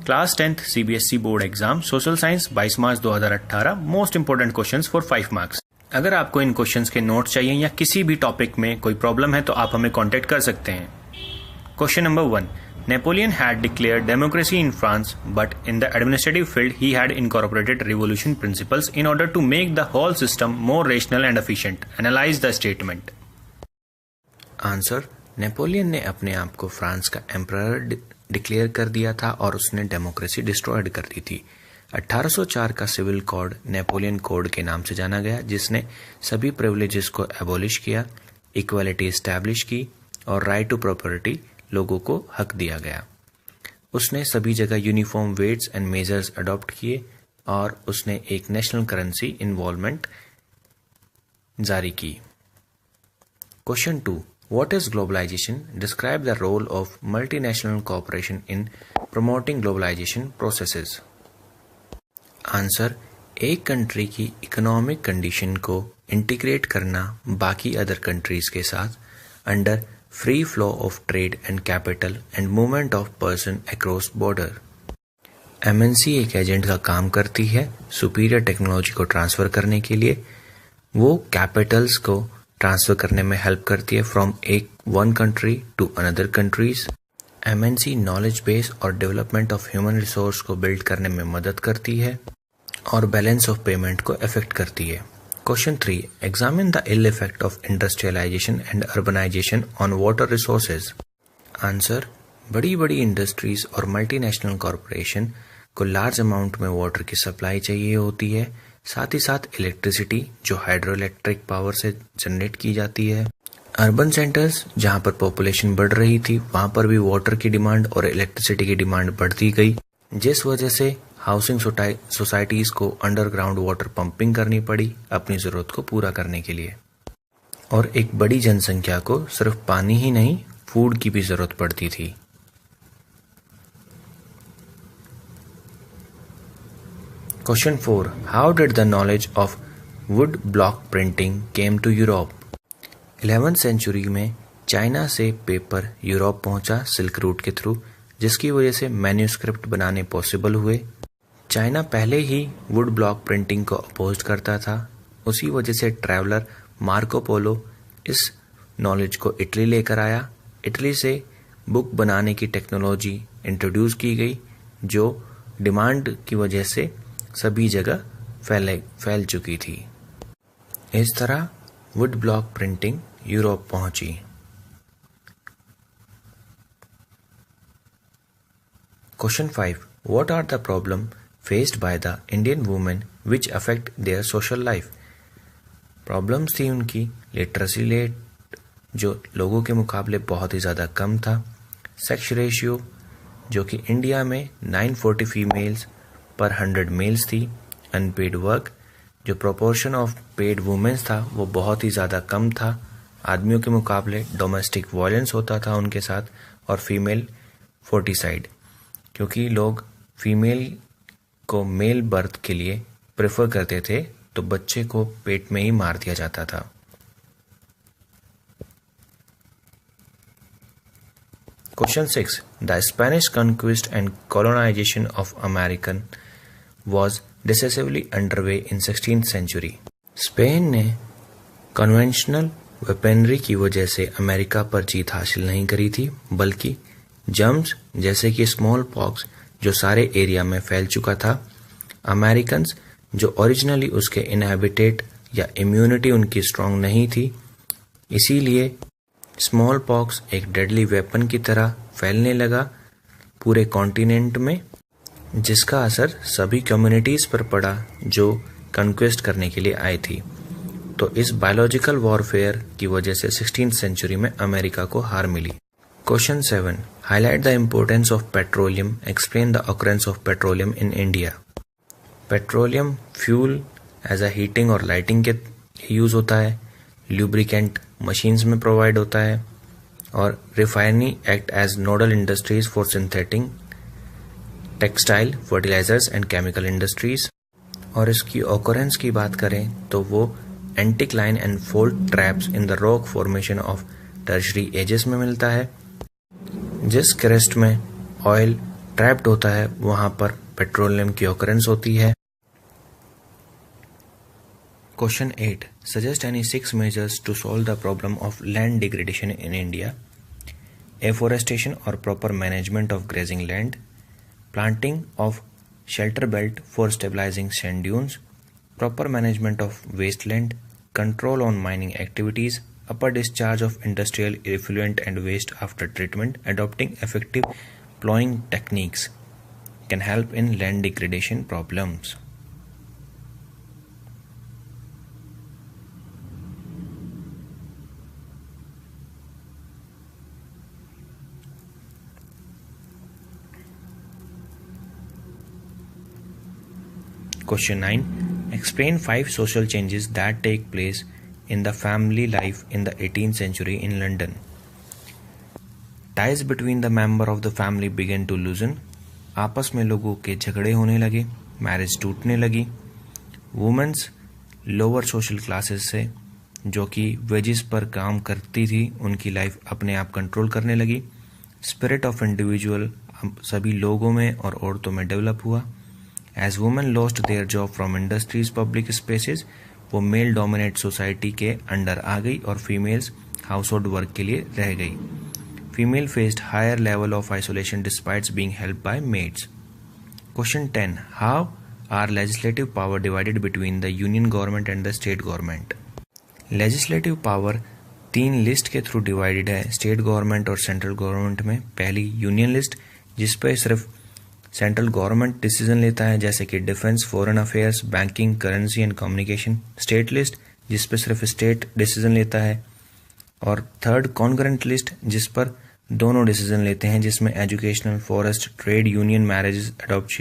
Class 10th CBSE board exam social science 22 March 2018 most important questions for 5 marks. अगर आपको इन questions के notes चाहिए या किसी भी टॉपिक में कोई प्रॉब्लम है तो आप हमें कांटेक्ट कर सकते हैं। Question number 1, Napoleon had declared democracy in France, but in the administrative field he had incorporated revolution principles in order to make the whole system more rational and efficient. Analyze the statement. Answer, Napoleon ने अपने आप को France का emperor declare कर दिया था और उसने डेमोक्रेसी डिस्ट्रॉयड कर दी थी। 1804 का सिविल कोड नेपोलियन कोड के नाम से जाना गया, जिसने सभी प्रिविलेजेस को एबॉलिश किया, इक्वालिटी एस्टैब्लिश की और राइट टू प्रॉपर्टी लोगों को हक दिया गया। उसने सभी जगह uniform weights and measures adopt किए और उसने एक नेशनल करेंसी इन्वॉल्वमेंट जारी की। Question 2, What is globalization? Describe the role of multinational cooperation in promoting globalization processes. Answer, एक कंट्री की इकोनॉमिक कंडीशन को इंटीग्रेट करना बाकी अदर कंट्रीज के साथ under free flow of trade and capital and movement of person across border. MNC एक agent का काम करती है सुपीरियर टेक्नोलॉजी को ट्रांसफर करने के लिए। वो कैपिटल्स को ट्रांसफर करने में हेल्प करती है from one country to another countries. MNC knowledge base और डेवलपमेंट ऑफ ह्यूमन रिसोर्स को बिल्ड करने में मदद करती है और बैलेंस ऑफ पेमेंट को अफेक्ट करती है। Question 3, examine the ill effect of industrialisation and urbanisation on water resources. Answer, बड़ी बड़ी इंडस्ट्रीज और मल्टीनेशनल कॉरपोरेशन को लार्ज अमाउंट में वाटर की सप्लाई चाहिए होती है, साथ ही साथ इलेक्ट्रिसिटी जो हाइड्रो इलेक्ट्रिक पावर से जनरेट की जाती है। अर्बन सेंटर्स जहां पर पॉपुलेशन बढ़ रही थी वहां पर भी वाटर की डिमांड और इलेक्ट्रिसिटी की डिमांड बढ़ती गई, जिस वजह से हाउसिंग सोसाइटीज को अंडरग्राउंड वाटर पंपिंग करनी पड़ी अपनी जरूरत को पूरा करने के लिए। और एक बड़ी जनसंख्या को सिर्फ पानी ही नहीं फूड की भी जरूरत पड़ती थी। Question 4, how did the knowledge of wood block printing came to Europe? 11th century में चाइना से पेपर यूरोप पहुंचा सिल्क रूट के थ्रू, जिसकी वजह से मैन्यूस्क्रिप्ट बनाने पॉसिबल हुए। चाइना पहले ही वुड ब्लॉक प्रिंटिंग को अपोज करता था, उसी वजह से ट्रैवलर मार्को पोलो इस नॉलेज को इटली लेकर आया। इटली से बुक बनाने की टेक्नोलॉजी इंट्रोड्यूस की गई, जो डिमांड की वजह से सभी जगह फैल चुकी थी। इस तरह वुड ब्लॉक प्रिंटिंग यूरोप पहुंची। Question 5, what are the problem faced by the Indian women which affect their social life? Problems थी उनकी लिटरेसी रेट जो लोगों के मुकाबले बहुत ही ज़्यादा कम था, सेक्स रेशियो जो कि इंडिया में 940 फीमेल्स पर 100 मेल्स थी, अनपेड वर्क जो प्रोपोर्शन ऑफ पेड वुमेन्स था वो बहुत ही ज़्यादा कम था आदमियों के मुकाबले, डोमेस्टिक वायलेंस होता था उनके साथ, और फीमेल फोर्टिसाइड क्योंकि लोग फीमेल को मेल बर्थ के लिए प्रेफर करते थे तो बच्चे को पेट में ही मार दिया जाता था। Question 6, the Spanish conquest and colonisation of American was decisively underway in 16th century. Spain ने कन्वेंशनल वेपनरी की वजह से अमेरिका पर जीत हासिल नहीं करी थी, बल्कि जर्म्स जैसे कि स्मॉल पॉक्स जो सारे एरिया में फैल चुका था। अमेरिकन जो ओरिजिनली उसके इनहेबिटेट या इम्यूनिटी उनकी स्ट्रांग नहीं थी, इसीलिए स्मॉल पॉक्स एक डेडली वेपन की तरह फैलने लगा पूरे कॉन्टिनेंट में, जिसका असर सभी कम्युनिटीज पर पड़ा जो कन्क्वेस्ट करने के लिए आई थी। तो इस बायोलॉजिकल वॉरफेयर की वजह से 16th सेंचुरी में अमेरिका को हार मिली। Question 7, highlight the importance of petroleum, explain the occurrence of petroleum in India. Petroleum fuel as a heating और लाइटिंग के यूज होता है, ल्यूब्रिकेंट मशीन्स में प्रोवाइड होता है, और refinery act as nodal industries for synthetic textile, fertilisers and chemical industries. और इसकी ऑकरेंस की बात करें तो वो anticline and fold traps in the rock formation of tertiary ages में मिलता है, जिस क्रेस्ट में ऑयल ट्रैप्ड होता है वहां पर पेट्रोलियम की ऑकरेंस होती है। Question 8. Suggest any 6 measures to solve the problem of land degradation in India. Afforestation or proper management of grazing land, planting of shelter belt for stabilizing sand dunes, proper management of wasteland, control on mining activities, upper discharge of industrial effluent and waste after treatment, adopting effective plowing techniques can help in land degradation problems. Question 9. Explain 5 social changes that take place in the family life in the 18th century in London. Ties between the member of the family began to loosen. आपस में लोगों के झगड़े होने लगे, marriage टूटने लगी, women's lower social classes से जो कि वेजेस पर काम करती थी उनकी लाइफ अपने आप कंट्रोल करने लगी, स्पिरिट ऑफ इंडिविजुअल सभी लोगों में और औरतों में डेवलप हुआ। As women lost their job from industries public spaces, वो मेल डोमिनेट सोसाइटी के अंडर आ गई और फीमेल्स हाउसहोल्ड वर्क के लिए रह गई। Female faced higher level of isolation despite being helped by maids. Question 10. How are legislative power divided between the union government and the state government. Legislative power 3 list के through divided है state government और central government में। पहली union list जिस पे सिर्फ central government decision लेता है जैसे कि defence, foreign affairs, banking, currency and communication. State list जिस पे सिर्फ स्टेट डिसीजन लेता है। और थर्ड कॉन्करेंट लिस्ट जिस पर दोनों डिसीजन लेते हैं जिसमें educational, forest, trade union, marriages, adoption